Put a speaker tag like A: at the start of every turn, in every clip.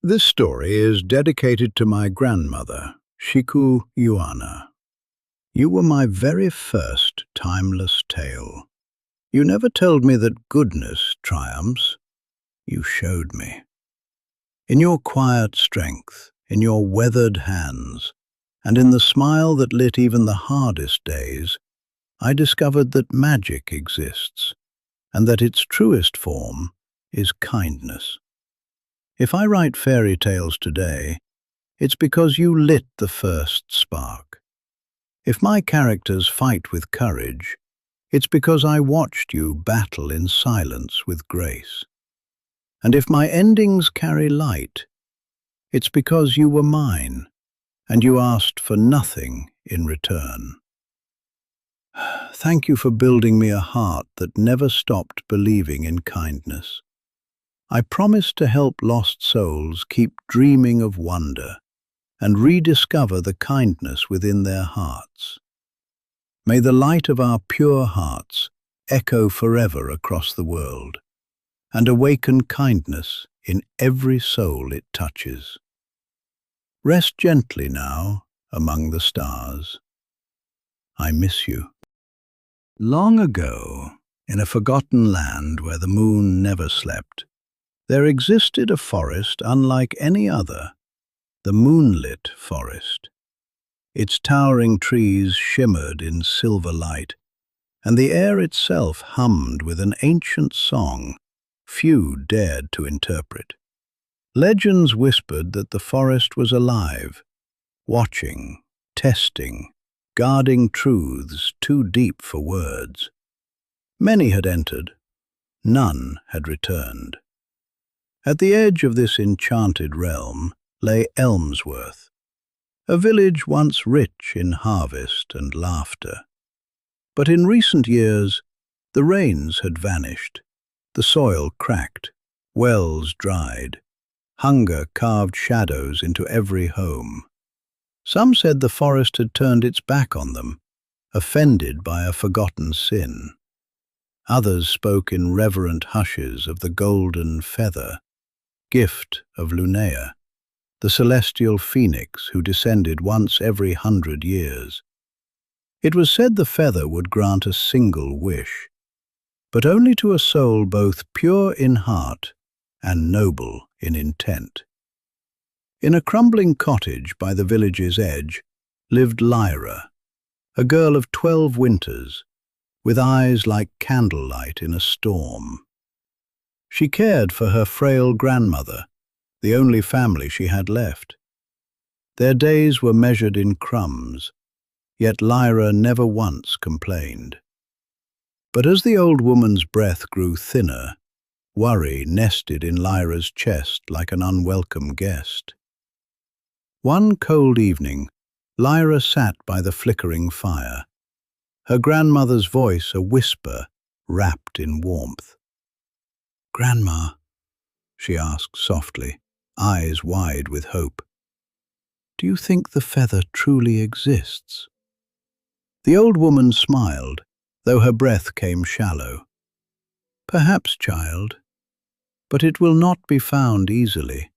A: This story is dedicated to my grandmother, Shiku Yuana. You were my very first timeless tale. You never told me that goodness triumphs. You showed me. In your quiet strength, in your weathered hands, and in the smile that lit even the hardest days, I discovered that magic exists, and that its truest form is kindness. If I write fairy tales today, it's because you lit the first spark. If my characters fight with courage, it's because I watched you battle in silence with grace. And if my endings carry light, it's because you were mine, and you asked for nothing in return. Thank you for building me a heart that never stopped believing in kindness. I promise to help lost souls keep dreaming of wonder and rediscover the kindness within their hearts. May the light of our pure hearts echo forever across the world and awaken kindness in every soul it touches. Rest gently now among the stars. I miss you. Long ago, in a forgotten land where the moon never slept, there existed a forest unlike any other, the moonlit forest. Its towering trees shimmered in silver light, and the air itself hummed with an ancient song few dared to interpret. Legends whispered that the forest was alive, watching, testing, guarding truths too deep for words. Many had entered, none had returned. At the edge of this enchanted realm lay Elmsworth, a village once rich in harvest and laughter. But in recent years, the rains had vanished, the soil cracked, wells dried, hunger carved shadows into every home. Some said the forest had turned its back on them, offended by a forgotten sin. Others spoke in reverent hushes of the golden feather, gift of Lunea, the celestial phoenix who descended once every 100 years. It was said the feather would grant a single wish, but only to a soul both pure in heart and noble in intent. In a crumbling cottage by the village's edge lived Lyra, a girl of 12 winters, with eyes like candlelight in a storm. She cared for her frail grandmother, the only family she had left. Their days were measured in crumbs, yet Lyra never once complained. But as the old woman's breath grew thinner, worry nested in Lyra's chest like an unwelcome guest. One cold evening, Lyra sat by the flickering fire, her grandmother's voice a whisper wrapped in warmth. "Grandma," she asked softly, eyes wide with hope, "do you think the feather truly exists?" The old woman smiled, though her breath came shallow. "Perhaps, child, but it will not be found easily.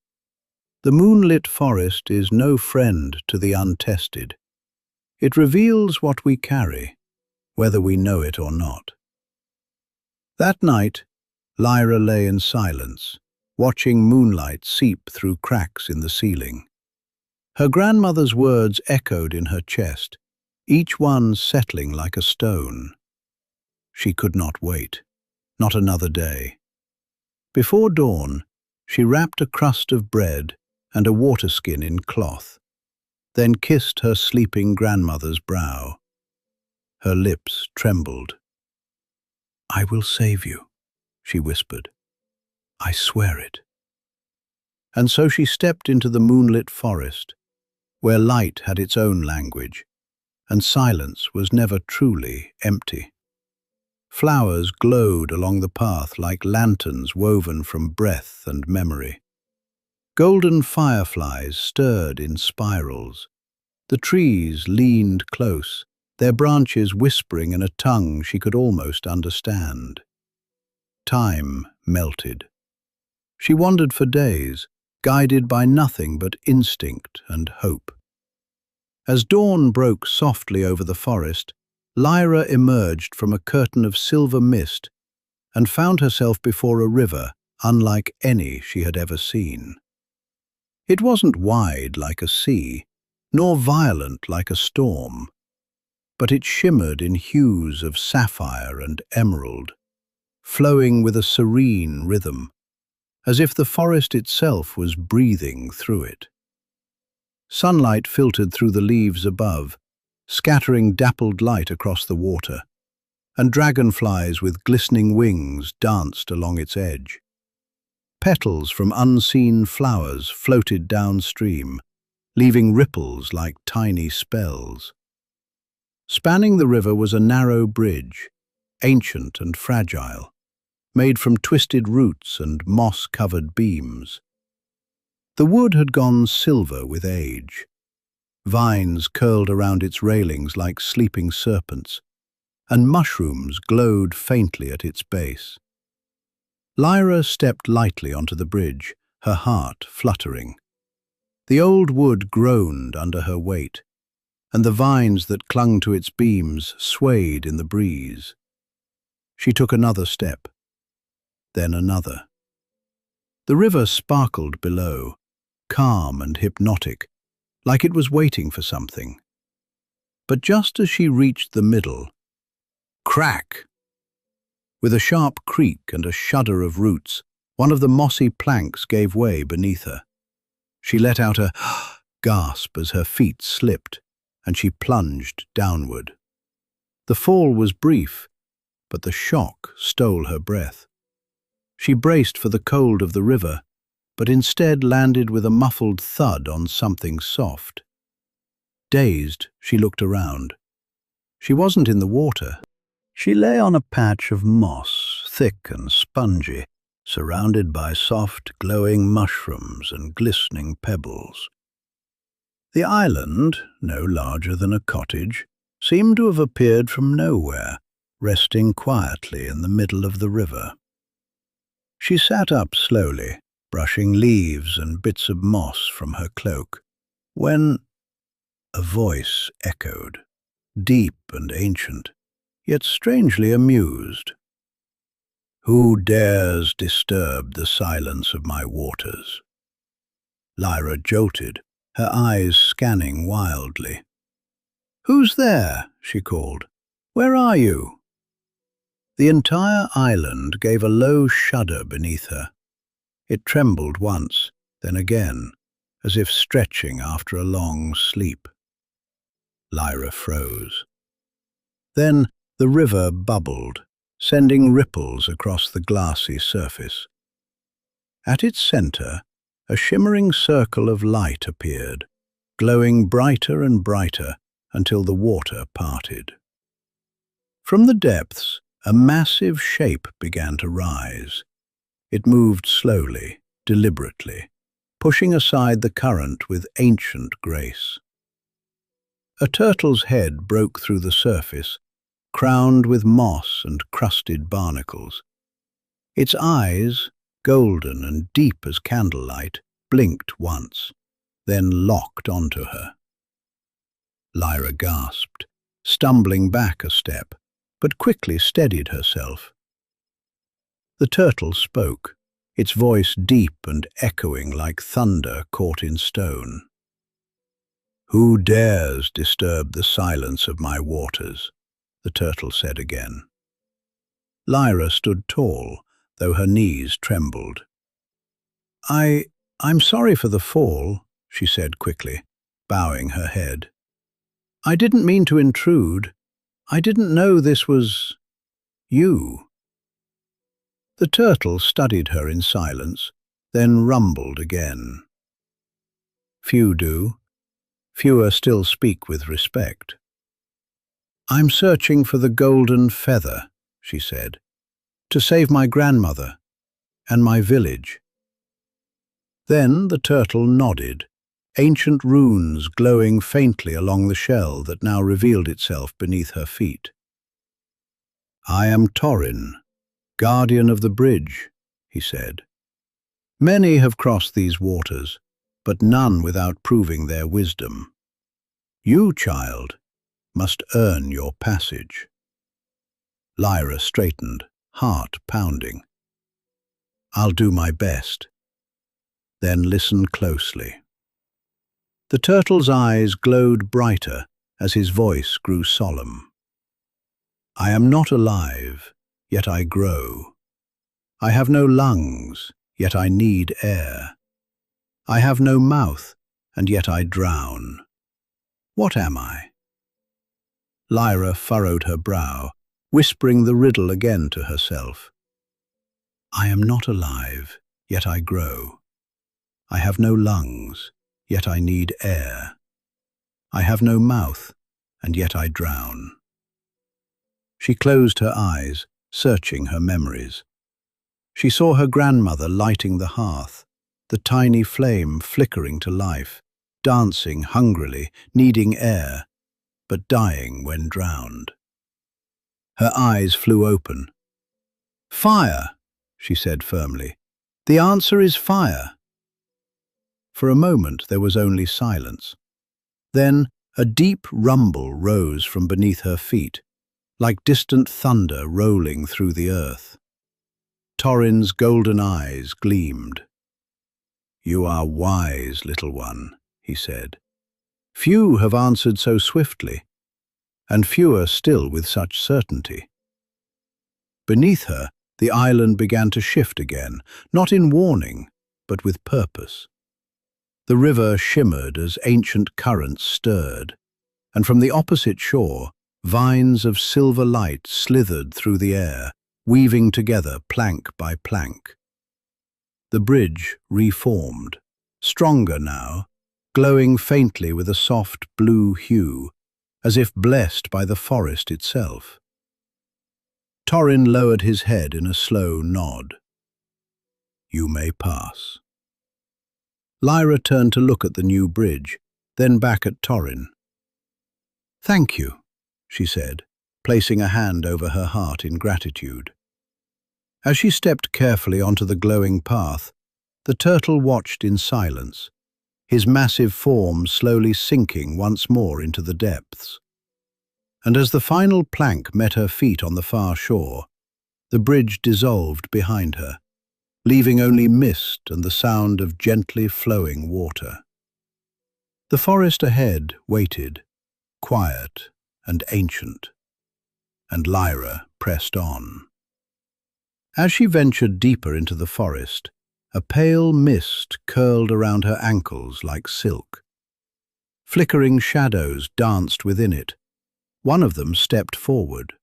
A: The moonlit forest is no friend to the untested. It reveals what we carry, whether we know it or not." That night, Lyra lay in silence, watching moonlight seep through cracks in the ceiling. Her grandmother's words echoed in her chest, each one settling like a stone. She could not wait, not another day. Before dawn, she wrapped a crust of bread and a water skin in cloth, then kissed her sleeping grandmother's brow. Her lips trembled. "I will save you," she whispered. "I swear it." And so she stepped into the moonlit forest, where light had its own language, and silence was never truly empty. Flowers glowed along the path like lanterns woven from breath and memory. Golden fireflies stirred in spirals. The trees leaned close, their branches whispering in a tongue she could almost understand. Time melted. She wandered for days, guided by nothing but instinct and hope. As dawn broke softly over the forest, Lyra emerged from a curtain of silver mist and found herself before a river unlike any she had ever seen. It wasn't wide like a sea, nor violent like a storm, but it shimmered in hues of sapphire and emerald, flowing with a serene rhythm, as if the forest itself was breathing through it. Sunlight filtered through the leaves above, scattering dappled light across the water, and dragonflies with glistening wings danced along its edge. Petals from unseen flowers floated downstream, leaving ripples like tiny spells. Spanning the river was a narrow bridge, ancient and fragile, made from twisted roots and moss-covered beams. The wood had gone silver with age. Vines curled around its railings like sleeping serpents, and mushrooms glowed faintly at its base. Lyra stepped lightly onto the bridge, her heart fluttering. The old wood groaned under her weight, and the vines that clung to its beams swayed in the breeze. She took another step, then another. The river sparkled below, calm and hypnotic, like it was waiting for something. But just as she reached the middle, crack! With a sharp creak and a shudder of roots, one of the mossy planks gave way beneath her. She let out a gasp as her feet slipped, and she plunged downward. The fall was brief, but the shock stole her breath. She braced for the cold of the river, but instead landed with a muffled thud on something soft. Dazed, she looked around. She wasn't in the water. She lay on a patch of moss, thick and spongy, surrounded by soft, glowing mushrooms and glistening pebbles. The island, no larger than a cottage, seemed to have appeared from nowhere, resting quietly in the middle of the river. She sat up slowly, brushing leaves and bits of moss from her cloak, when a voice echoed, deep and ancient, yet strangely amused. "Who dares disturb the silence of my waters?" Lyra jolted, her eyes scanning wildly. "Who's there?" she called. "Where are you?" The entire island gave a low shudder beneath her. It trembled once, then again, as if stretching after a long sleep. Lyra froze. Then the river bubbled, sending ripples across the glassy surface. At its center, a shimmering circle of light appeared, glowing brighter and brighter until the water parted. From the depths, a massive shape began to rise. It moved slowly, deliberately, pushing aside the current with ancient grace. A turtle's head broke through the surface, crowned with moss and crusted barnacles. Its eyes, golden and deep as candlelight, blinked once, then locked onto her. Lyra gasped, stumbling back a step, but quickly steadied herself. The turtle spoke, its voice deep and echoing like thunder caught in stone. "Who dares disturb the silence of my waters?" the turtle said again. Lyra stood tall, though her knees trembled. I'm sorry for the fall," she said quickly, bowing her head. "I didn't mean to intrude. I didn't know this was you." The turtle studied her in silence, then rumbled again. "Few do. Fewer still speak with respect." "I'm searching for the golden feather," she said, "to save my grandmother and my village." Then the turtle nodded, ancient runes glowing faintly along the shell that now revealed itself beneath her feet. "I am Torin, guardian of the bridge," he said. Many have crossed these waters, but none without proving their wisdom. You, child, must earn your passage." Lyra straightened, heart pounding. "I'll do my best." Then listen closely. The turtle's eyes glowed brighter as his voice grew solemn. "I am not alive, yet I grow. I have no lungs, yet I need air. I have no mouth, and yet I drown. What am I?" Lyra furrowed her brow, whispering the riddle again to herself. "I am not alive, yet I grow. I have no lungs, yet I need air. I have no mouth, and yet I drown." She closed her eyes, searching her memories. She saw her grandmother lighting the hearth, the tiny flame flickering to life, dancing hungrily, needing air, but dying when drowned. Her eyes flew open. "Fire," she said firmly. "The answer is fire." For a moment there was only silence. Then a deep rumble rose from beneath her feet, like distant thunder rolling through the earth. Torrin's golden eyes gleamed. "You are wise, little one," he said. "Few have answered so swiftly, and fewer still with such certainty." Beneath her, the island began to shift again, not in warning, but with purpose. The river shimmered as ancient currents stirred, and from the opposite shore, vines of silver light slithered through the air, weaving together plank by plank. The bridge reformed, stronger now, glowing faintly with a soft blue hue, as if blessed by the forest itself. Torrin lowered his head in a slow nod. "You may pass." Lyra turned to look at the new bridge, then back at Torrin. "Thank you," she said, placing a hand over her heart in gratitude. As she stepped carefully onto the glowing path, the turtle watched in silence, his massive form slowly sinking once more into the depths. And as the final plank met her feet on the far shore, the bridge dissolved behind her, leaving only mist and the sound of gently flowing water. The forest ahead waited, quiet and ancient, and Lyra pressed on. As she ventured deeper into the forest, a pale mist curled around her ankles like silk. Flickering shadows danced within it. One of them stepped forward.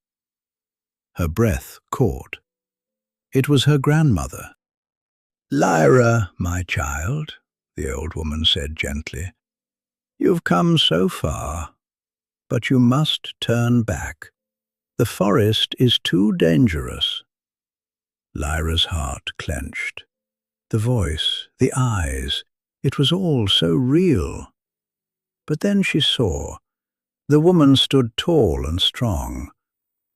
A: Her breath caught. It was her grandmother. "Lyra, my child," the old woman said gently, "you've come so far, but you must turn back. The forest is too dangerous." Lyra's heart clenched. The voice, the eyes, it was all so real. But then she saw. The woman stood tall and strong.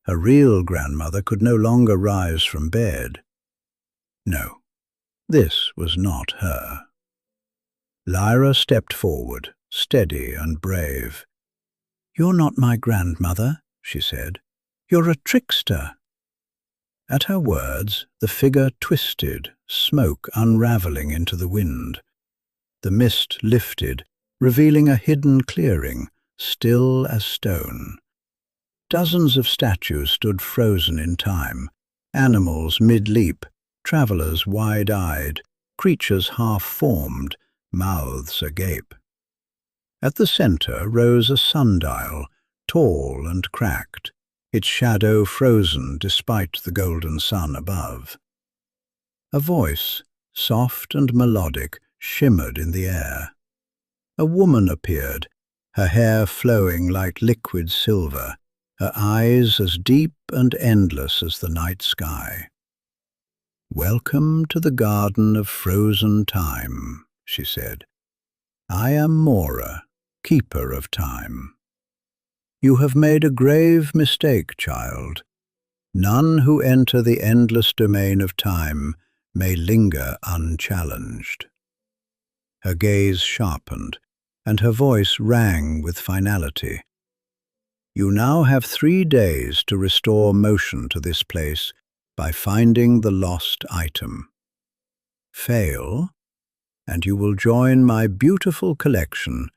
A: Her real grandmother could no longer rise from bed. No, this was not her. Lyra stepped forward, steady and brave. "You're not my grandmother," she said. "You're a trickster." At her words, the figure twisted, smoke unraveling into the wind. The mist lifted, revealing a hidden clearing, still as stone. Dozens of statues stood frozen in time, animals mid-leap, travelers wide-eyed, creatures half-formed, mouths agape. At the center rose a sundial, tall and cracked, its shadow frozen despite the golden sun above. A voice, soft and melodic, shimmered in the air. A woman appeared, her hair flowing like liquid silver, her eyes as deep and endless as the night sky. "Welcome to the garden of frozen time," she said. "I am Mora, keeper of time. You have made a grave mistake, child. None who enter the endless domain of time may linger unchallenged. Her gaze sharpened, and her voice rang with finality. You now have 3 days to restore motion to this place by finding the lost item. Fail, and you will join my beautiful collection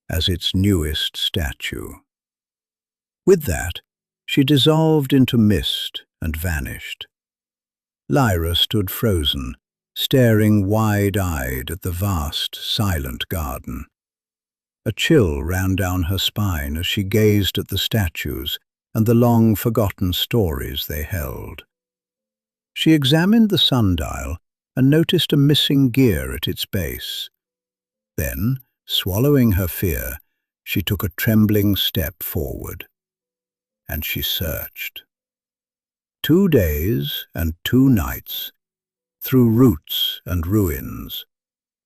A: as its newest statue. With that, she dissolved into mist and vanished. Lyra stood frozen, staring wide-eyed at the vast, silent garden. A chill ran down her spine as she gazed at the statues and the long-forgotten stories they held. She examined the sundial and noticed a missing gear at its base. Then, swallowing her fear, she took a trembling step forward. And she searched. 2 days and 2 nights, through roots and ruins,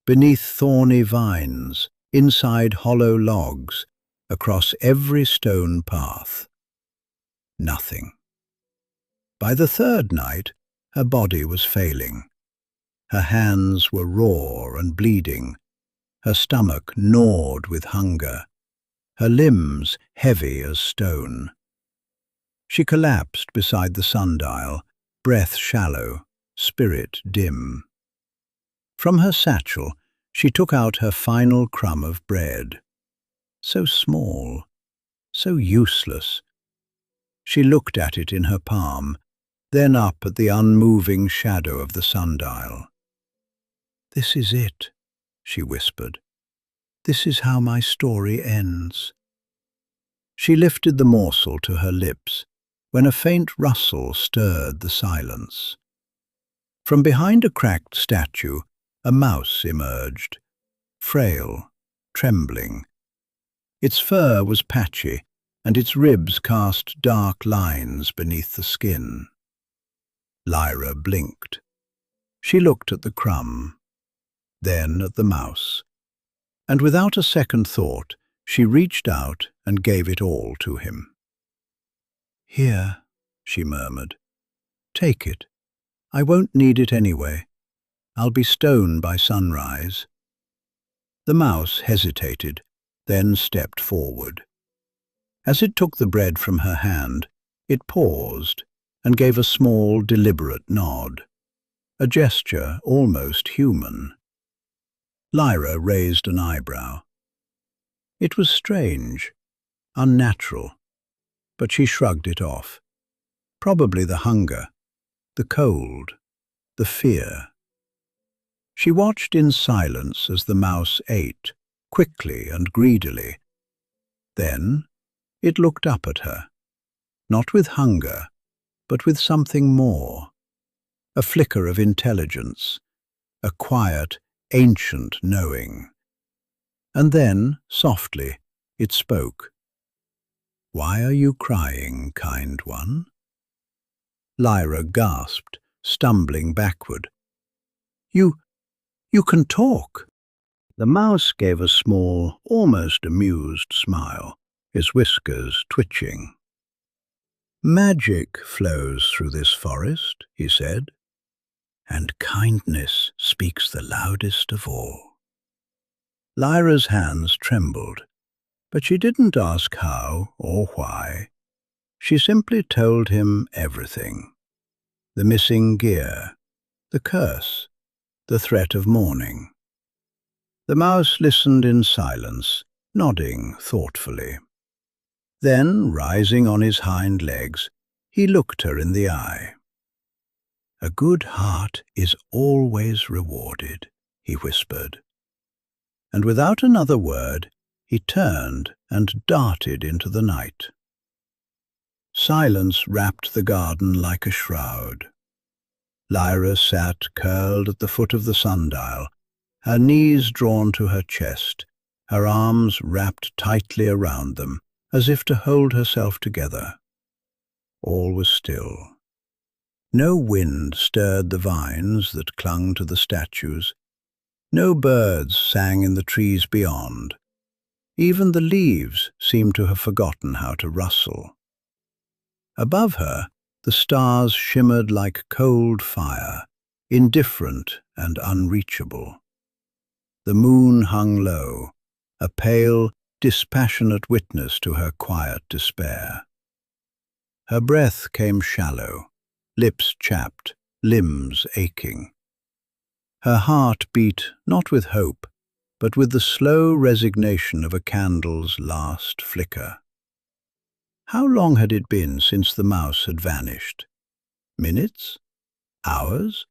A: beneath thorny vines, inside hollow logs, across every stone path. Nothing. By the 3rd night, her body was failing. Her hands were raw and bleeding, her stomach gnawed with hunger, her limbs heavy as stone. She collapsed beside the sundial, breath shallow, spirit dim. From her satchel, she took out her final crumb of bread. So small, so useless. She looked at it in her palm, then up at the unmoving shadow of the sundial. "This is it," she whispered. "This is how my story ends." She lifted the morsel to her lips, when a faint rustle stirred the silence. From behind a cracked statue, a mouse emerged, frail, trembling. Its fur was patchy, and its ribs cast dark lines beneath the skin. Lyra blinked. She looked at the crumb, then at the mouse, and without a second thought, she reached out and gave it all to him. "Here," she murmured. "Take it. I won't need it anyway. I'll be stone by sunrise." The mouse hesitated, then stepped forward. As it took the bread from her hand, it paused and gave a small, deliberate nod, a gesture almost human. Lyra raised an eyebrow. It was strange, unnatural, but she shrugged it off. Probably the hunger, the cold, the fear. She watched in silence as the mouse ate, quickly and greedily. Then it looked up at her, not with hunger, but with something more, a flicker of intelligence, a quiet, ancient knowing. And then, softly, it spoke. "Why are you crying, kind one?" Lyra gasped, stumbling backward. You can talk." The mouse gave a small, almost amused smile, his whiskers twitching. "Magic flows through this forest," he said, "and kindness speaks the loudest of all." Lyra's hands trembled, but she didn't ask how or why. She simply told him everything. The missing gear, the curse, the threat of mourning. The mouse listened in silence, nodding thoughtfully. Then, rising on his hind legs, he looked her in the eye. "A good heart is always rewarded," he whispered. And without another word, he turned and darted into the night. Silence wrapped the garden like a shroud. Lyra sat curled at the foot of the sundial, her knees drawn to her chest, her arms wrapped tightly around them, as if to hold herself together. All was still. No wind stirred the vines that clung to the statues. No birds sang in the trees beyond. Even the leaves seemed to have forgotten how to rustle. Above her, the stars shimmered like cold fire, indifferent and unreachable. The moon hung low, a pale, dispassionate witness to her quiet despair. Her breath came shallow, lips chapped, limbs aching. Her heart beat not with hope, but with the slow resignation of a candle's last flicker. How long had it been since the mouse had vanished? Minutes? Hours?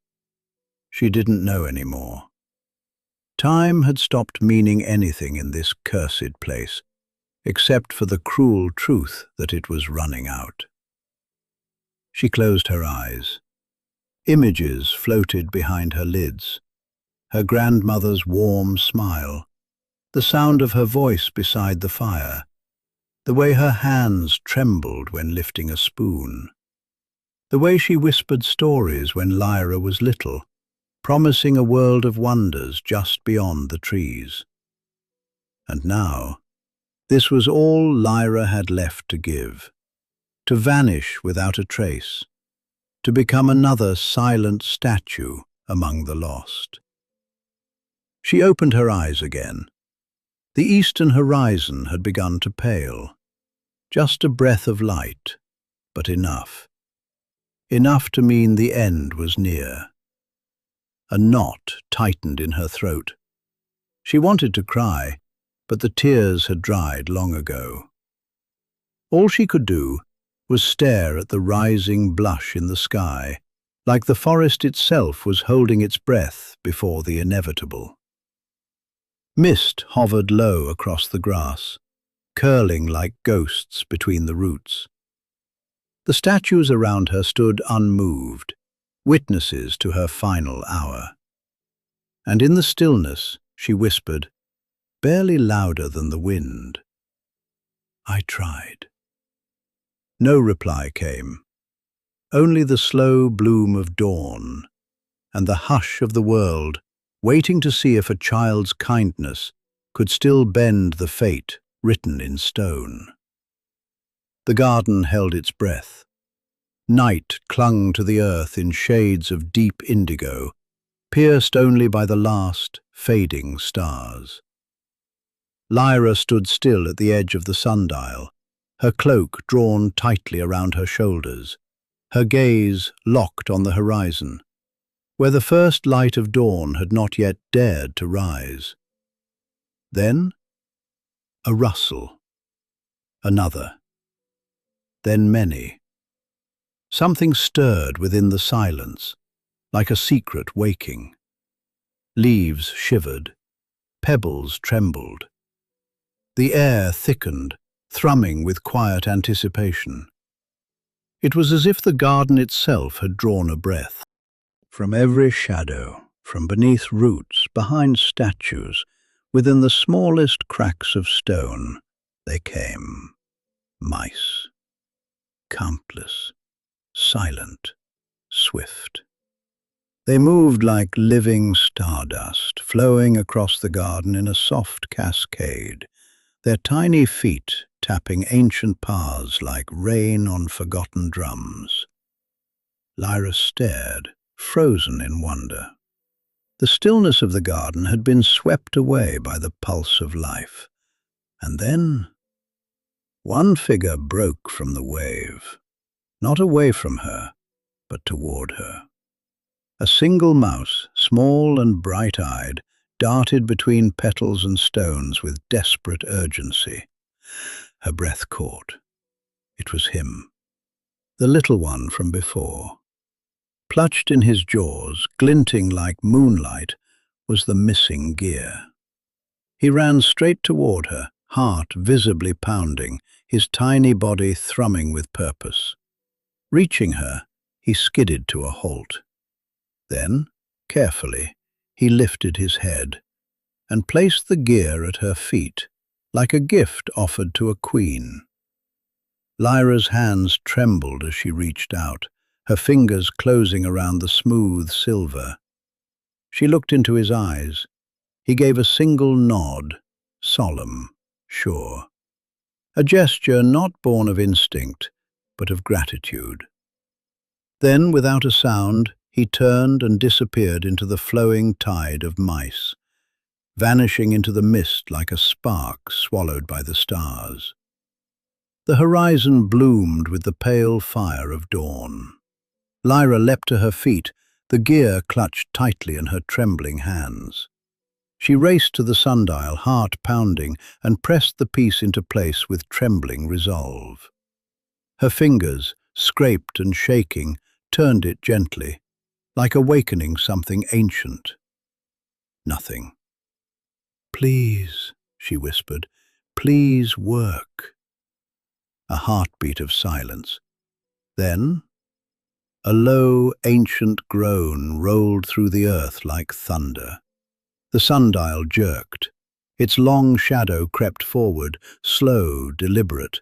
A: She didn't know anymore. Time had stopped meaning anything in this cursed place, except for the cruel truth that it was running out. She closed her eyes. Images floated behind her lids. Her grandmother's warm smile, the sound of her voice beside the fire, the way her hands trembled when lifting a spoon, the way she whispered stories when Lyra was little, promising a world of wonders just beyond the trees. And now, this was all Lyra had left to give, to vanish without a trace, to become another silent statue among the lost. She opened her eyes again. The eastern horizon had begun to pale. Just a breath of light, but enough. Enough to mean the end was near. A knot tightened in her throat. She wanted to cry, but the tears had dried long ago. All she could do was stare at the rising blush in the sky, like the forest itself was holding its breath before the inevitable. Mist hovered low across the grass, curling like ghosts between the roots. The statues around her stood unmoved, witnesses to her final hour. And in the stillness, she whispered, barely louder than the wind, "I tried." No reply came, only the slow bloom of dawn and the hush of the world waiting to see if a child's kindness could still bend the fate written in stone. The garden held its breath. Night clung to the earth in shades of deep indigo, pierced only by the last, fading stars. Lyra stood still at the edge of the sundial, her cloak drawn tightly around her shoulders, her gaze locked on the horizon, where the first light of dawn had not yet dared to rise. Then, a rustle. Another. Then many. Something stirred within the silence, like a secret waking. Leaves shivered, pebbles trembled. The air thickened, thrumming with quiet anticipation. It was as if the garden itself had drawn a breath. From every shadow, from beneath roots, behind statues, within the smallest cracks of stone, they came. Mice. Countless. Silent. Swift. They moved like living stardust, flowing across the garden in a soft cascade, their tiny feet tapping ancient paths like rain on forgotten drums. Lyra stared, frozen in wonder. The stillness of the garden had been swept away by the pulse of life. And then, one figure broke from the wave, not away from her, but toward her. A single mouse, small and bright-eyed, darted between petals and stones with desperate urgency. Her breath caught. It was him, the little one from before. Clutched in his jaws, glinting like moonlight, was the missing gear. He ran straight toward her, heart visibly pounding, his tiny body thrumming with purpose. Reaching her, he skidded to a halt. Then, carefully, he lifted his head and placed the gear at her feet, like a gift offered to a queen. Lyra's hands trembled as she reached out, her fingers closing around the smooth silver. She looked into his eyes. He gave a single nod, solemn, sure. A gesture not born of instinct, but of gratitude. Then, without a sound, he turned and disappeared into the flowing tide of mice, vanishing into the mist like a spark swallowed by the stars. The horizon bloomed with the pale fire of dawn. Lyra leapt to her feet, the gear clutched tightly in her trembling hands. She raced to the sundial, heart pounding, and pressed the piece into place with trembling resolve. Her fingers, scraped and shaking, turned it gently, like awakening something ancient. Nothing. "Please," she whispered, "please work." A heartbeat of silence. Then, a low, ancient groan rolled through the earth like thunder. The sundial jerked. Its long shadow crept forward, slow, deliberate,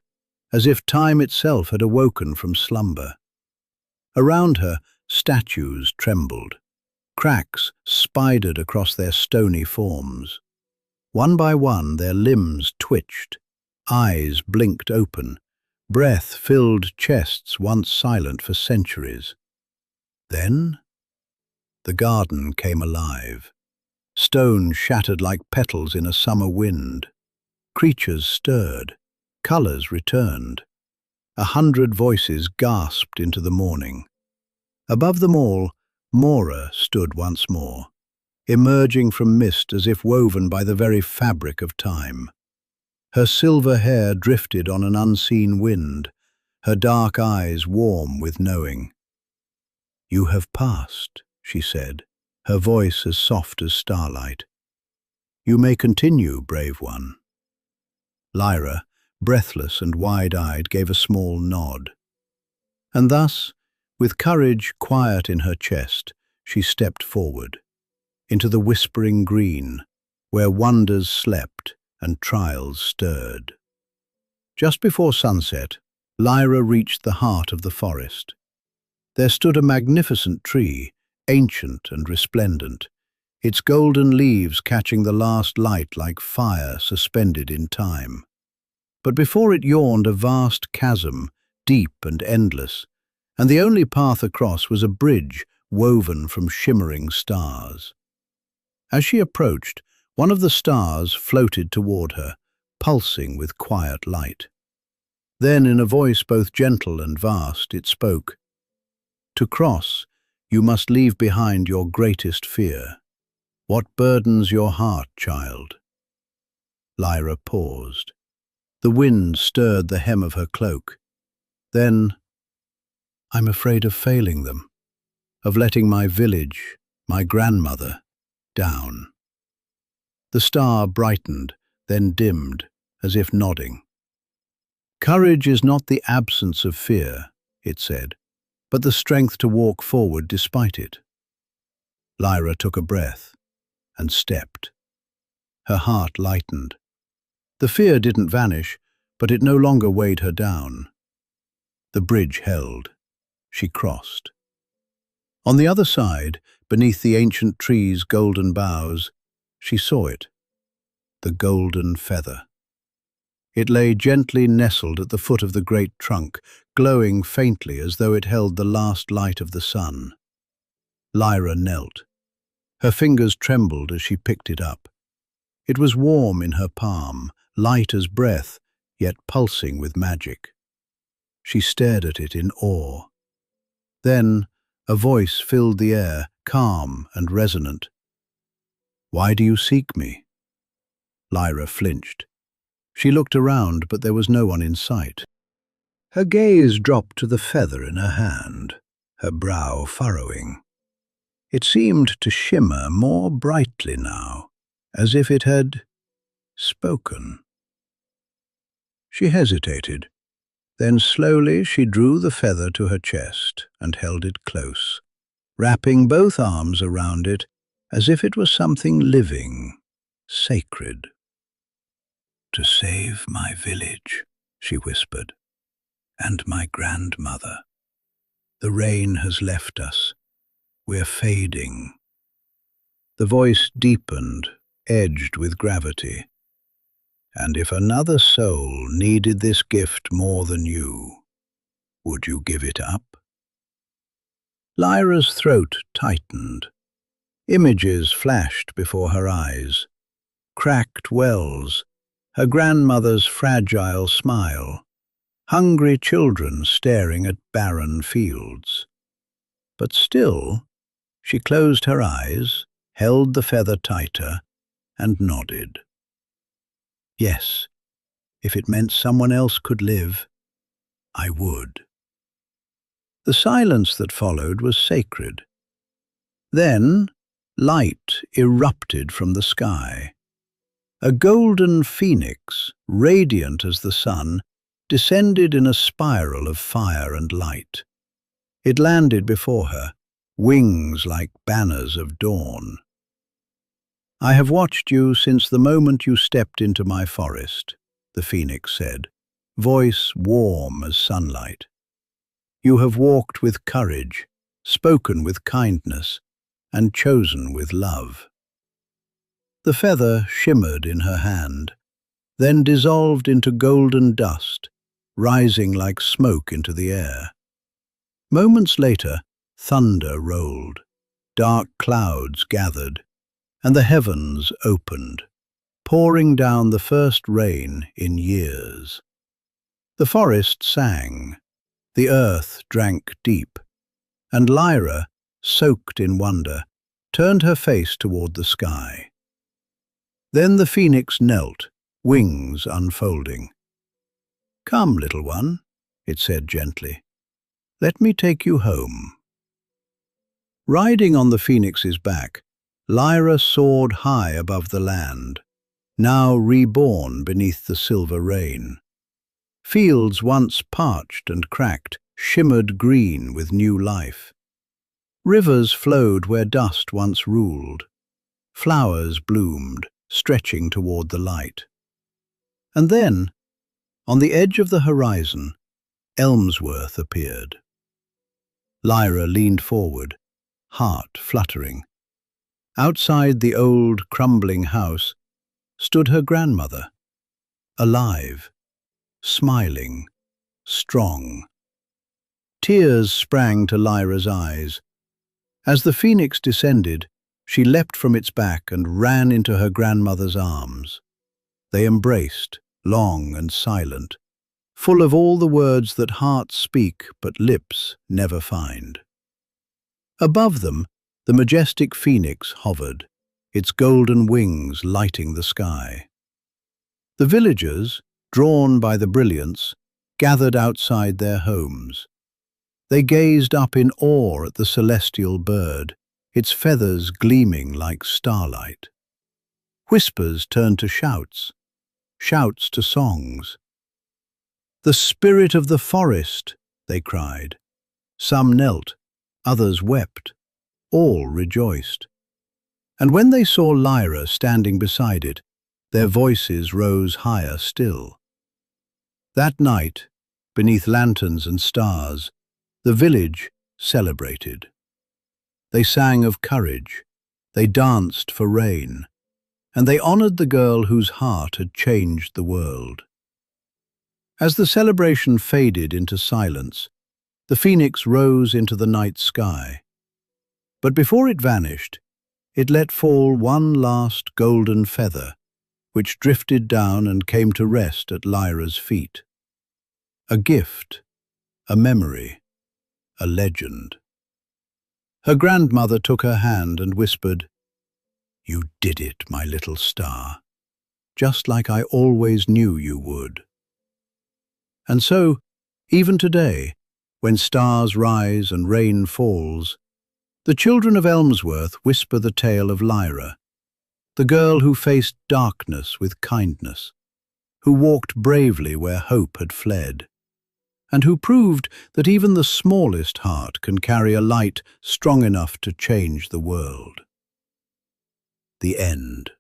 A: as if time itself had awoken from slumber. Around her, statues trembled. Cracks spidered across their stony forms. One by one, their limbs twitched. Eyes blinked open. Breath filled chests once silent for centuries. Then, the garden came alive. Stone shattered like petals in a summer wind. Creatures stirred. Colors returned. 100 voices gasped into the morning. Above them all, Mora stood once more, emerging from mist as if woven by the very fabric of time. Her silver hair drifted on an unseen wind, her dark eyes warm with knowing. "You have passed," she said, her voice as soft as starlight. "You may continue, brave one." Lyra, breathless and wide-eyed, gave a small nod. And thus, with courage quiet in her chest, she stepped forward, into the whispering green, where wonders slept and trials stirred. Just before sunset, Lyra reached the heart of the forest. There stood a magnificent tree, ancient and resplendent, its golden leaves catching the last light like fire suspended in time. But before it yawned a vast chasm, deep and endless, and the only path across was a bridge woven from shimmering stars. As she approached, one of the stars floated toward her, pulsing with quiet light. Then, in a voice both gentle and vast, it spoke. "To cross, you must leave behind your greatest fear. What burdens your heart, child?" Lyra paused. The wind stirred the hem of her cloak. Then, "I'm afraid of failing them, of letting my village, my grandmother, down." The star brightened, then dimmed, as if nodding. "Courage is not the absence of fear," it said, "but the strength to walk forward despite it." Lyra took a breath and stepped. Her heart lightened. The fear didn't vanish, but it no longer weighed her down. The bridge held. She crossed. On the other side, beneath the ancient tree's golden boughs, she saw it, the golden feather. It lay gently nestled at the foot of the great trunk, glowing faintly as though it held the last light of the sun. Lyra knelt. Her fingers trembled as she picked it up. It was warm in her palm, light as breath, yet pulsing with magic. She stared at it in awe. Then a voice filled the air, calm and resonant. "Why do you seek me?" Lyra flinched. She looked around, but there was no one in sight. Her gaze dropped to the feather in her hand, her brow furrowing. It seemed to shimmer more brightly now, as if it had spoken. She hesitated. Then slowly she drew the feather to her chest and held it close, wrapping both arms around it as if it was something living, sacred. "To save my village," she whispered, "and my grandmother. The rain has left us. We're fading." The voice deepened, edged with gravity. "And if another soul needed this gift more than you, would you give it up?" Lyra's throat tightened. Images flashed before her eyes. Cracked wells, her grandmother's fragile smile, hungry children staring at barren fields. But still, she closed her eyes, held the feather tighter, and nodded. Yes, if it meant someone else could live, I would. The silence that followed was sacred. Then, light erupted from the sky. A golden phoenix, radiant as the sun, descended in a spiral of fire and light. It landed before her, wings like banners of dawn. "I have watched you since the moment you stepped into my forest," the phoenix said, voice warm as sunlight. "You have walked with courage, spoken with kindness, and chosen with love." The feather shimmered in her hand, then dissolved into golden dust, rising like smoke into the air. Moments later, thunder rolled, dark clouds gathered, and the heavens opened, pouring down the first rain in years. The forest sang, the earth drank deep, and Lyra, soaked in wonder, turned her face toward the sky. Then the phoenix knelt, wings unfolding. "Come, little one," it said gently. "Let me take you home." Riding on the phoenix's back, Lyra soared high above the land, now reborn beneath the silver rain. Fields once parched and cracked shimmered green with new life. Rivers flowed where dust once ruled. Flowers bloomed, stretching toward the light. And then, on the edge of the horizon, Elmsworth appeared. Lyra leaned forward, heart fluttering. Outside the old, crumbling house stood her grandmother, alive, smiling, strong. Tears sprang to Lyra's eyes. As the phoenix descended, she leapt from its back and ran into her grandmother's arms. They embraced, long and silent, full of all the words that hearts speak but lips never find. Above them, the majestic phoenix hovered, its golden wings lighting the sky. The villagers, drawn by the brilliance, gathered outside their homes. They gazed up in awe at the celestial bird, its feathers gleaming like starlight. Whispers turned to shouts, shouts to songs. "The spirit of the forest," they cried. Some knelt, others wept, all rejoiced. And when they saw Lyra standing beside it, their voices rose higher still. That night, beneath lanterns and stars, the village celebrated. They sang of courage, they danced for rain, and they honored the girl whose heart had changed the world. As the celebration faded into silence, the phoenix rose into the night sky. But before it vanished, it let fall one last golden feather, which drifted down and came to rest at Lyra's feet. A gift, a memory, a legend. Her grandmother took her hand and whispered, "You did it, my little star, just like I always knew you would." And so, even today, when stars rise and rain falls, the children of Elmsworth whisper the tale of Lyra, the girl who faced darkness with kindness, who walked bravely where hope had fled, and who proved that even the smallest heart can carry a light strong enough to change the world. The end.